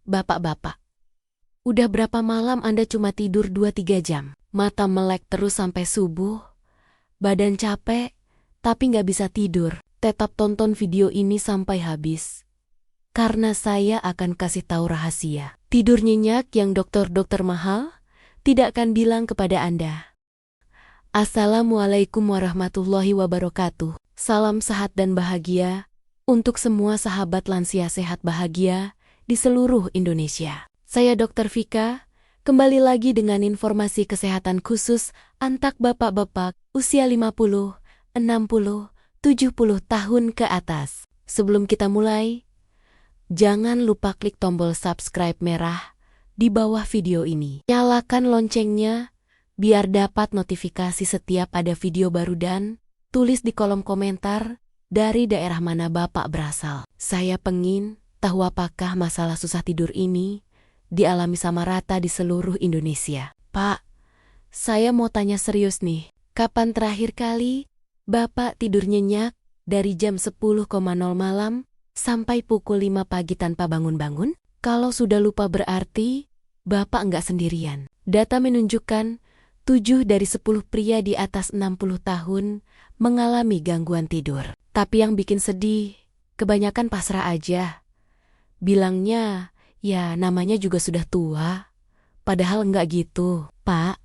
Bapak-bapak, udah berapa malam Anda cuma tidur 2-3 jam? Mata melek terus sampai subuh, badan capek, tapi nggak bisa tidur. Tetap tonton video ini sampai habis. Karena saya akan kasih tahu rahasia. Tidur nyenyak yang dokter-dokter mahal tidak akan bilang kepada Anda. Assalamualaikum warahmatullahi wabarakatuh. Salam sehat dan bahagia untuk semua sahabat lansia sehat bahagia di seluruh Indonesia. Saya Dr. Vika, kembali lagi dengan informasi kesehatan khusus untuk bapak-bapak usia 50, 60, 70 tahun ke atas. Sebelum kita mulai, jangan lupa klik tombol subscribe merah di bawah video ini. Nyalakan loncengnya biar dapat notifikasi setiap ada video baru dan tulis di kolom komentar dari daerah mana Bapak berasal. Saya pengin tahu apakah masalah susah tidur ini dialami sama rata di seluruh Indonesia. Pak, saya mau tanya serius nih. Kapan terakhir kali Bapak tidur nyenyak dari jam 10.00 malam sampai pukul 5 pagi tanpa bangun-bangun? Kalau sudah lupa berarti Bapak nggak sendirian. Data menunjukkan 7 dari 10 pria di atas 60 tahun mengalami gangguan tidur. Tapi yang bikin sedih, kebanyakan pasrah aja. Bilangnya, ya namanya juga sudah tua. Padahal enggak gitu. Pak,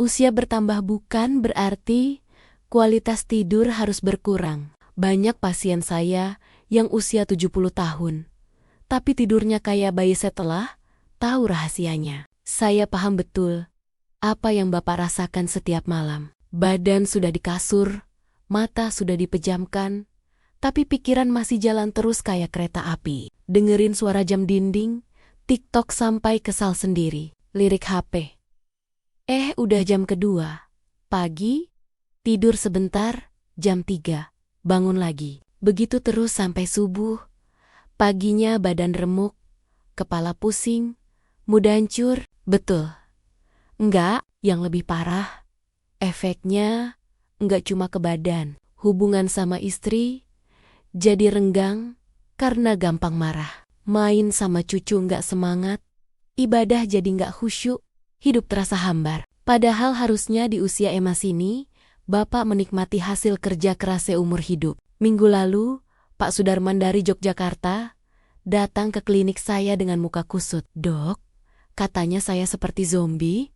usia bertambah bukan berarti kualitas tidur harus berkurang. Banyak pasien saya yang usia 70 tahun, tapi tidurnya kayak bayi setelah tahu rahasianya. Saya paham betul apa yang Bapak rasakan setiap malam. Badan sudah di kasur, mata sudah dipejamkan, tapi pikiran masih jalan terus kayak kereta api. Dengerin suara jam dinding, TikTok sampai kesal sendiri. Lirik HP. Udah jam kedua. Pagi, tidur sebentar, jam 3, bangun lagi. Begitu terus sampai subuh. Paginya badan remuk, kepala pusing, mood hancur. Betul. Enggak, yang lebih parah. Efeknya enggak cuma ke badan. Hubungan sama istri jadi renggang karena gampang marah. Main sama cucu nggak semangat. Ibadah jadi nggak khusyuk. Hidup terasa hambar. Padahal harusnya di usia emas ini, Bapak menikmati hasil kerja keras seumur hidup. Minggu lalu, Pak Sudarman dari Yogyakarta datang ke klinik saya dengan muka kusut. Dok, katanya saya seperti zombie.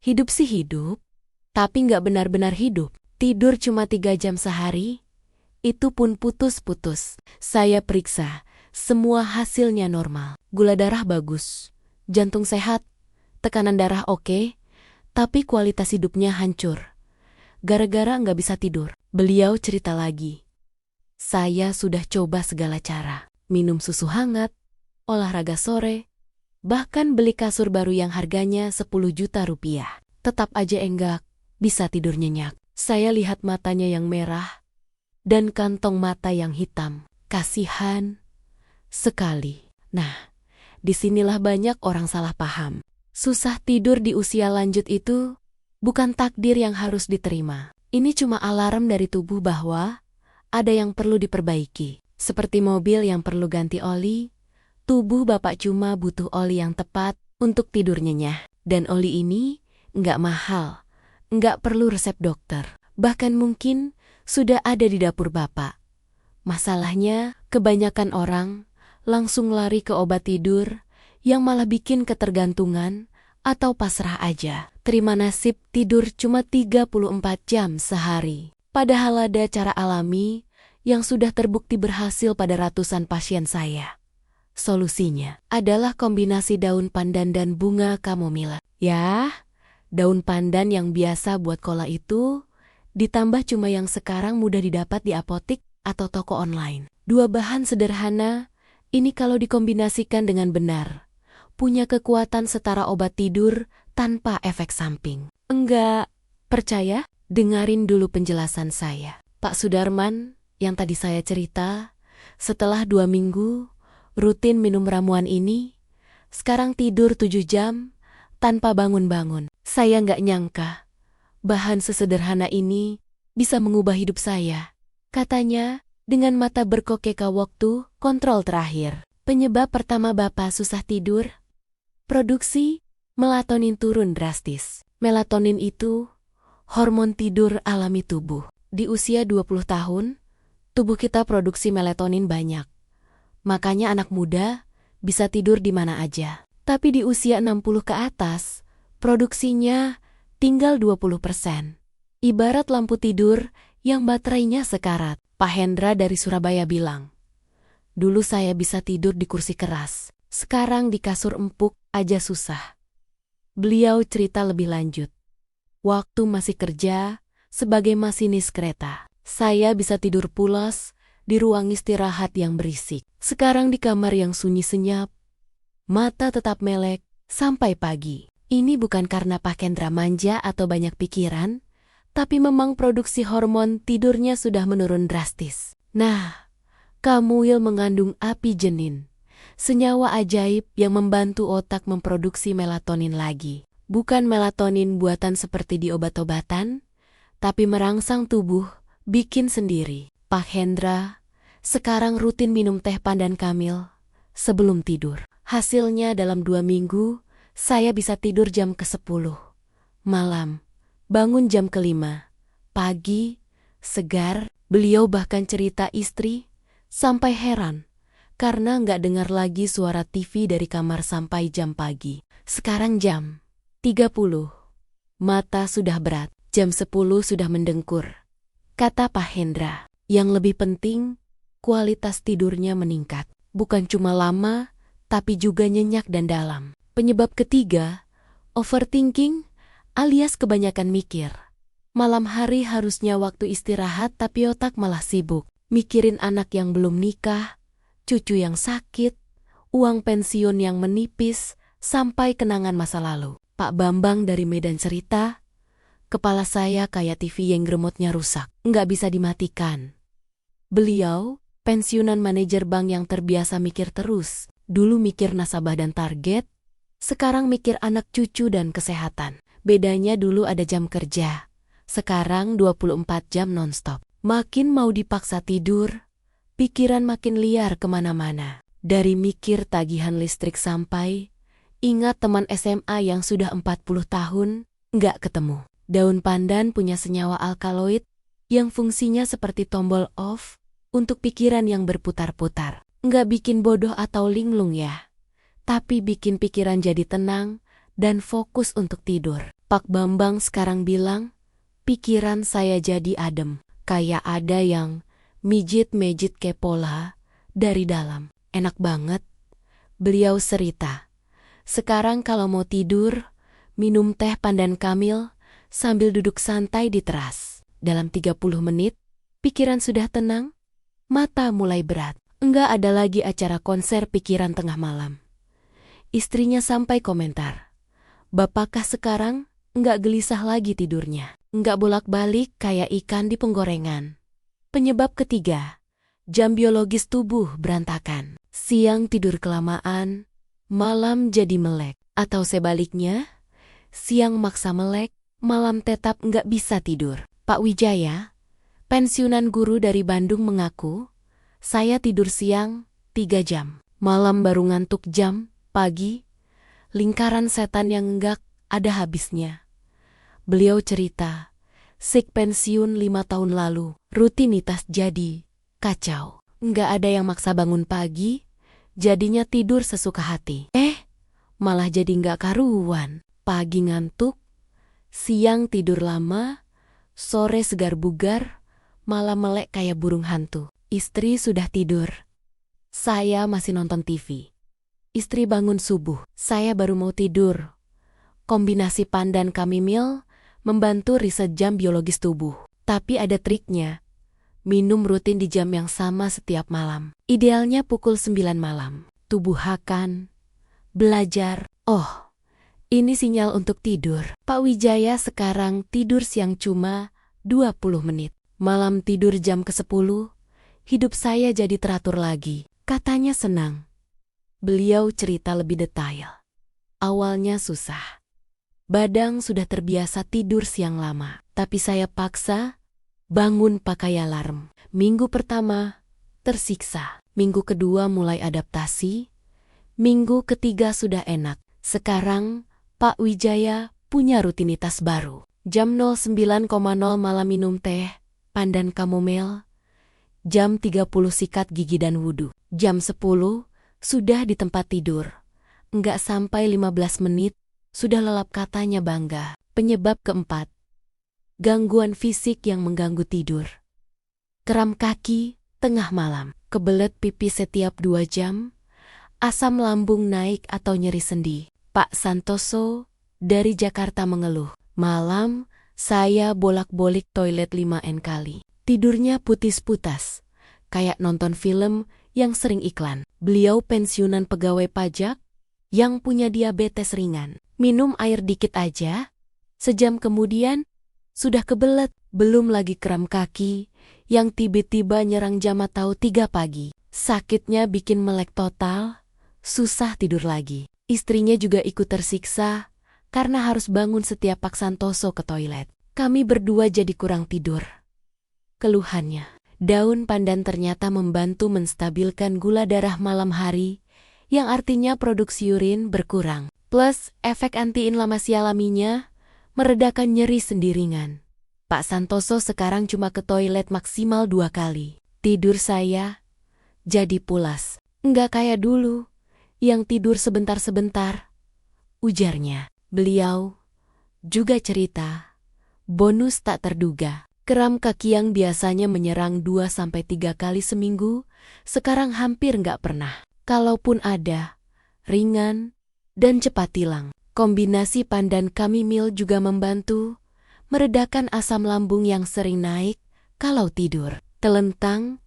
Hidup sih hidup, tapi nggak benar-benar hidup. Tidur cuma 3 jam sehari. Itu pun putus-putus. Saya periksa, semua hasilnya normal. Gula darah bagus, jantung sehat, tekanan darah oke, tapi kualitas hidupnya hancur. Gara-gara nggak bisa tidur. Beliau cerita lagi. Saya sudah coba segala cara. Minum susu hangat, olahraga sore, bahkan beli kasur baru yang harganya 10 juta rupiah. Tetap aja enggak bisa tidur nyenyak. Saya lihat matanya yang merah dan kantong mata yang hitam. Kasihan sekali. Nah, disinilah banyak orang salah paham. Susah tidur di usia lanjut itu bukan takdir yang harus diterima. Ini cuma alarm dari tubuh bahwa ada yang perlu diperbaiki. Seperti mobil yang perlu ganti oli, tubuh Bapak cuma butuh oli yang tepat untuk tidur nyenyak. Dan oli ini nggak mahal, nggak perlu resep dokter. Bahkan mungkin sudah ada di dapur Bapak. Masalahnya, kebanyakan orang langsung lari ke obat tidur yang malah bikin ketergantungan atau pasrah aja. Terima nasib tidur cuma 34 jam sehari. Padahal ada cara alami yang sudah terbukti berhasil pada ratusan pasien saya. Solusinya adalah kombinasi daun pandan dan bunga kamomila. Ya, daun pandan yang biasa buat kola itu ditambah cuma yang sekarang mudah didapat di apotik atau toko online. Dua bahan sederhana, ini kalau dikombinasikan dengan benar, punya kekuatan setara obat tidur tanpa efek samping. Enggak percaya? Dengarin dulu penjelasan saya. Pak Sudarman yang tadi saya cerita, setelah 2 minggu rutin minum ramuan ini, sekarang tidur 7 jam tanpa bangun-bangun. Saya nggak nyangka bahan sesederhana ini bisa mengubah hidup saya. Katanya, dengan mata berkokeka waktu kontrol terakhir. Penyebab pertama Bapak susah tidur? Produksi melatonin turun drastis. Melatonin itu hormon tidur alami tubuh. Di usia 20 tahun, tubuh kita produksi melatonin banyak. Makanya anak muda bisa tidur di mana aja. Tapi di usia 60 ke atas, produksinya tinggal 20%. Ibarat lampu tidur yang baterainya sekarat. Pak Hendra dari Surabaya bilang, "Dulu saya bisa tidur di kursi keras. Sekarang di kasur empuk aja susah." Beliau cerita lebih lanjut. Waktu masih kerja sebagai masinis kereta, saya bisa tidur pulas di ruang istirahat yang berisik. Sekarang di kamar yang sunyi senyap, mata tetap melek sampai pagi. Ini bukan karena Pak Hendra manja atau banyak pikiran, tapi memang produksi hormon tidurnya sudah menurun drastis. Nah, kamomil mengandung api jenin, senyawa ajaib yang membantu otak memproduksi melatonin lagi. Bukan melatonin buatan seperti di obat-obatan, tapi merangsang tubuh bikin sendiri. Pak Hendra sekarang rutin minum teh pandan kamil sebelum tidur. Hasilnya dalam 2 minggu, saya bisa tidur jam ke-10 malam. Bangun jam ke-5 pagi, segar. Beliau bahkan cerita istri sampai heran karena nggak dengar lagi suara TV dari kamar sampai jam pagi. Sekarang jam 30. Mata sudah berat, jam 10 sudah mendengkur. Kata Pak Hendra, yang lebih penting, kualitas tidurnya meningkat. Bukan cuma lama, tapi juga nyenyak dan dalam. Penyebab ketiga, overthinking alias kebanyakan mikir. Malam hari harusnya waktu istirahat tapi otak malah sibuk. Mikirin anak yang belum nikah, cucu yang sakit, uang pensiun yang menipis, sampai kenangan masa lalu. Pak Bambang dari Medan cerita, "Kepala saya kayak TV yang remote-nya rusak, nggak bisa dimatikan." Beliau, pensiunan manajer bank yang terbiasa mikir terus. Dulu mikir nasabah dan target, sekarang mikir anak cucu dan kesehatan. Bedanya dulu ada jam kerja, sekarang 24 jam nonstop. Makin mau dipaksa tidur, pikiran makin liar kemana-mana. Dari mikir tagihan listrik sampai ingat teman SMA yang sudah 40 tahun, nggak ketemu. Daun pandan punya senyawa alkaloid yang fungsinya seperti tombol off untuk pikiran yang berputar-putar. Nggak bikin bodoh atau linglung ya, tapi bikin pikiran jadi tenang dan fokus untuk tidur. Pak Bambang sekarang bilang, pikiran saya jadi adem, kayak ada yang mijit-mijit kepola dari dalam. Enak banget. Beliau cerita, sekarang kalau mau tidur, minum teh pandan kamil sambil duduk santai di teras. Dalam 30 menit, pikiran sudah tenang, mata mulai berat. Enggak ada lagi acara konser pikiran tengah malam. Istrinya sampai komentar, "Bapakkah sekarang enggak gelisah lagi tidurnya, enggak bolak-balik kayak ikan di penggorengan." Penyebab ketiga, jam biologis tubuh berantakan. Siang tidur kelamaan, malam jadi melek. Atau sebaliknya, siang maksa melek, malam tetap enggak bisa tidur. Pak Wijaya, pensiunan guru dari Bandung mengaku, "Saya tidur siang 3 jam, malam baru ngantuk jam pagi, lingkaran setan yang enggak ada habisnya." Beliau cerita, sik pensiun 5 tahun lalu, rutinitas jadi kacau. Enggak ada yang maksa bangun pagi, jadinya tidur sesuka hati. Malah jadi enggak karuan. Pagi ngantuk, siang tidur lama, sore segar bugar, malam melek kayak burung hantu. Istri sudah tidur, saya masih nonton TV. Istri bangun subuh, saya baru mau tidur. Kombinasi pandan kamomil membantu riset jam biologis tubuh. Tapi ada triknya. Minum rutin di jam yang sama setiap malam. Idealnya pukul 9 malam. Tubuh akan belajar, oh, ini sinyal untuk tidur. Pak Wijaya sekarang tidur siang cuma 20 menit. Malam tidur jam ke-10, hidup saya jadi teratur lagi. Katanya senang. Beliau cerita lebih detail. Awalnya susah. Badang sudah terbiasa tidur siang lama, tapi saya paksa bangun pakai alarm. Minggu pertama, tersiksa. Minggu kedua mulai adaptasi, minggu ketiga sudah enak. Sekarang, Pak Wijaya punya rutinitas baru. Jam 09.00 malam minum teh, pandan kamomil. Jam 30 sikat gigi dan wudhu. Jam 10, sudah di tempat tidur. Enggak sampai 15 menit, sudah lelap katanya bangga. Penyebab keempat, gangguan fisik yang mengganggu tidur. Kram kaki, tengah malam. Kebelet pipi setiap 2 jam, asam lambung naik atau nyeri sendi. Pak Santoso dari Jakarta mengeluh. Malam, saya bolak-balik toilet 5N kali. Tidurnya putis-putas, kayak nonton film yang sering iklan. Beliau pensiunan pegawai pajak yang punya diabetes ringan. Minum air dikit aja, sejam kemudian sudah kebelet. Belum lagi kram kaki yang tiba-tiba nyerang jam atau 3 pagi. Sakitnya bikin melek total, susah tidur lagi. Istrinya juga ikut tersiksa karena harus bangun setiap Pak Santoso ke toilet. Kami berdua jadi kurang tidur. Keluhannya, daun pandan ternyata membantu menstabilkan gula darah malam hari, yang artinya produksi urin berkurang. Plus efek antiinflamasi alaminya, meredakan nyeri sendi ringan. Pak Santoso sekarang cuma ke toilet maksimal 2 kali. Tidur saya jadi pulas. Enggak kayak dulu, yang tidur sebentar-sebentar. Ujarnya. Beliau juga cerita, bonus tak terduga. Kram kaki yang biasanya menyerang 2-3 kali seminggu, sekarang hampir enggak pernah. Kalaupun ada, ringan dan cepat hilang. Kombinasi pandan kamomil juga membantu meredakan asam lambung yang sering naik kalau tidur telentang.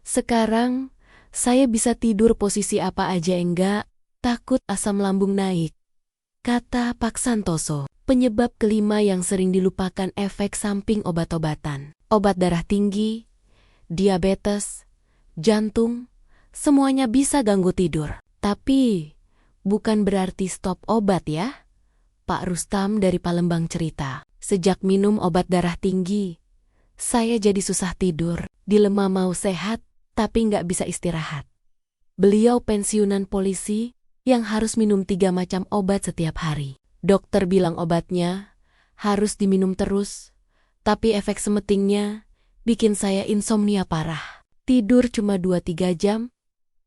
Sekarang, saya bisa tidur posisi apa aja enggak takut asam lambung naik. Kata Pak Santoso, penyebab kelima yang sering dilupakan efek samping obat-obatan. Obat darah tinggi, diabetes, jantung, semuanya bisa ganggu tidur. Tapi, bukan berarti stop obat ya. Pak Rustam dari Palembang cerita. Sejak minum obat darah tinggi, saya jadi susah tidur, dilema mau sehat, tapi nggak bisa istirahat. Beliau pensiunan polisi yang harus minum 3 macam obat setiap hari. Dokter bilang obatnya harus diminum terus, tapi efek semetingnya bikin saya insomnia parah. Tidur cuma 2-3 jam,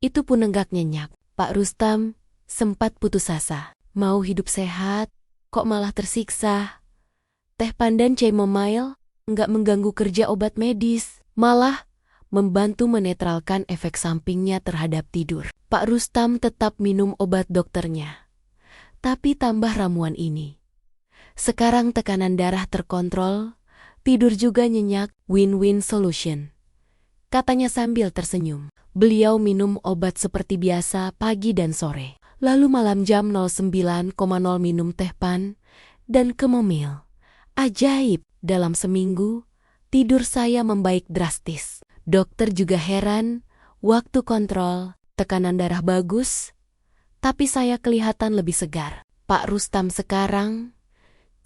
itu pun nenggak nyenyak. Pak Rustam sempat putus asa. Mau hidup sehat, kok malah tersiksa. Teh pandan chamomile nggak mengganggu kerja obat medis, malah membantu menetralkan efek sampingnya terhadap tidur. Pak Rustam tetap minum obat dokternya, tapi tambah ramuan ini. Sekarang tekanan darah terkontrol, tidur juga nyenyak, win-win solution. Katanya sambil tersenyum. Beliau minum obat seperti biasa pagi dan sore. Lalu malam jam 09.00 minum teh pan dan chamomile. Ajaib, dalam seminggu, tidur saya membaik drastis. Dokter juga heran, waktu kontrol, tekanan darah bagus, tapi saya kelihatan lebih segar. Pak Rustam sekarang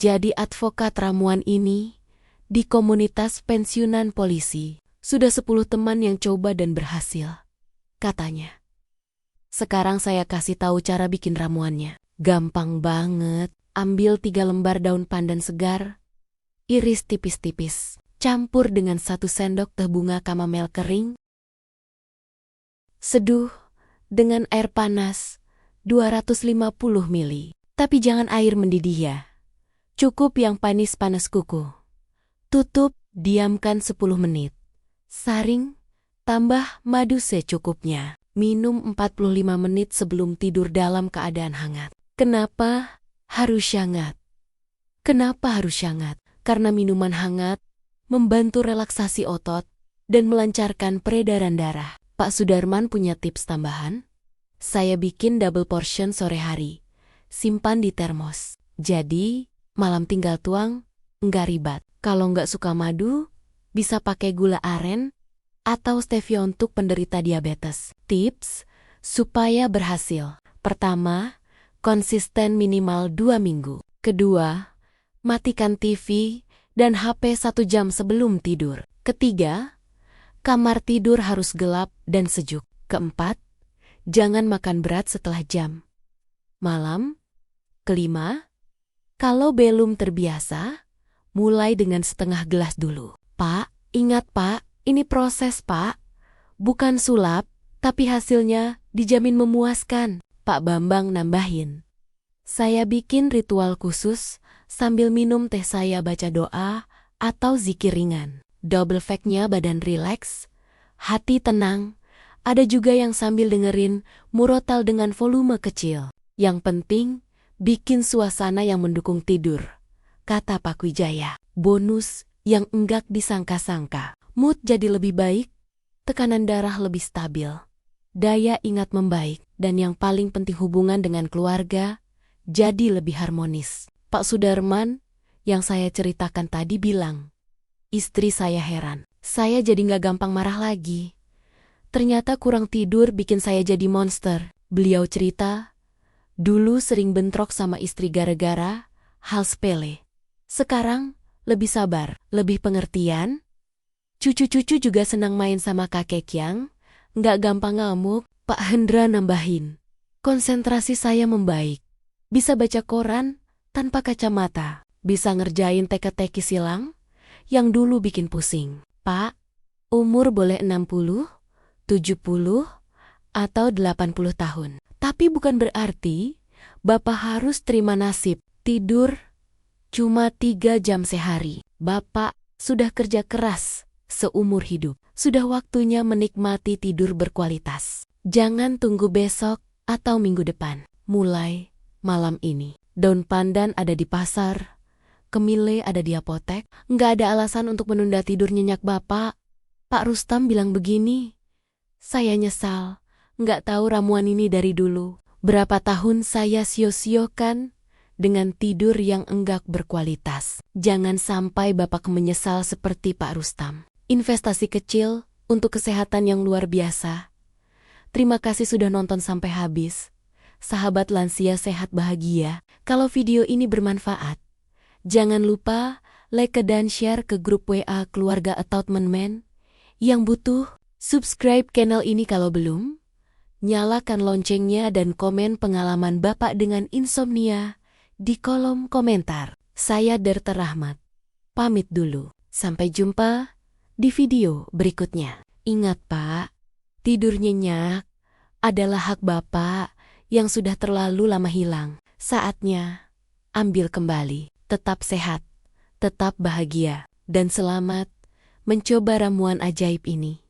jadi advokat ramuan ini di komunitas pensiunan polisi. Sudah 10 teman yang coba dan berhasil, katanya. Sekarang saya kasih tahu cara bikin ramuannya. Gampang banget. Ambil 3 lembar daun pandan segar, iris tipis-tipis, campur dengan 1 sendok teh bunga kamomil kering. Seduh dengan air panas 250 ml. Tapi jangan air mendidih ya. Cukup yang panas kuku. Tutup, diamkan 10 menit. Saring, tambah madu secukupnya. Minum 45 menit sebelum tidur dalam keadaan hangat. Kenapa harus hangat? Kenapa harus hangat? Karena minuman hangat membantu relaksasi otot dan melancarkan peredaran darah. Pak Sudarman punya tips tambahan? Saya bikin double portion sore hari. Simpan di termos. Jadi, malam tinggal tuang, nggak ribet. Kalau nggak suka madu, bisa pakai gula aren atau stevia untuk penderita diabetes. Tips supaya berhasil. Pertama, konsisten minimal 2 minggu. Kedua, matikan TV dan HP 1 jam sebelum tidur. Ketiga, Kamar tidur harus gelap dan sejuk. Keempat, jangan makan berat setelah jam malam. Kelima, kalau belum terbiasa, mulai dengan setengah gelas dulu. Pak, ingat Pak, ini proses Pak. Bukan sulap, tapi hasilnya dijamin memuaskan. Pak Bambang nambahin. Saya bikin ritual khusus sambil minum teh, saya baca doa atau zikir ringan. Double fact-nya badan rileks, hati tenang. Ada juga yang sambil dengerin murotal dengan volume kecil. Yang penting, bikin suasana yang mendukung tidur, kata Pak Wijaya. Bonus yang enggak disangka-sangka. Mood jadi lebih baik, tekanan darah lebih stabil, daya ingat membaik, dan yang paling penting hubungan dengan keluarga jadi lebih harmonis. Pak Sudarman yang saya ceritakan tadi bilang, istri saya heran. Saya jadi nggak gampang marah lagi. Ternyata kurang tidur bikin saya jadi monster. Beliau cerita, dulu sering bentrok sama istri gara-gara hal sepele. Sekarang lebih sabar, lebih pengertian. Cucu-cucu juga senang main sama kakek yang nggak gampang ngamuk. Pak Hendra nambahin, konsentrasi saya membaik. Bisa baca koran tanpa kacamata. Bisa ngerjain teka-teki silang yang dulu bikin pusing. Pak, umur boleh 60, 70, atau 80 tahun. Tapi bukan berarti Bapak harus terima nasib tidur cuma 3 jam sehari. Bapak sudah kerja keras seumur hidup. Sudah waktunya menikmati tidur berkualitas. Jangan tunggu besok atau minggu depan. Mulai malam ini. Daun pandan ada di pasar, kemile ada di apotek. Nggak ada alasan untuk menunda tidur nyenyak Bapak. Pak Rustam bilang begini. Saya nyesal, nggak tahu ramuan ini dari dulu. Berapa tahun saya sio-siokan dengan tidur yang enggak berkualitas. Jangan sampai Bapak menyesal seperti Pak Rustam. Investasi kecil untuk kesehatan yang luar biasa. Terima kasih sudah nonton sampai habis. Sahabat lansia sehat bahagia. Kalau video ini bermanfaat, jangan lupa like dan share ke grup WA keluarga atau teman yang butuh. Subscribe channel ini kalau belum. Nyalakan loncengnya dan komen pengalaman Bapak dengan insomnia di kolom komentar. Saya Derta Rahmat. Pamit dulu. Sampai jumpa di video berikutnya. Ingat Pak, tidur nyenyak adalah hak Bapak yang sudah terlalu lama hilang. Saatnya ambil kembali. Tetap sehat, tetap bahagia, dan selamat mencoba ramuan ajaib ini.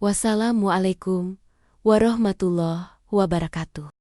Wassalamualaikum warahmatullahi wabarakatuh.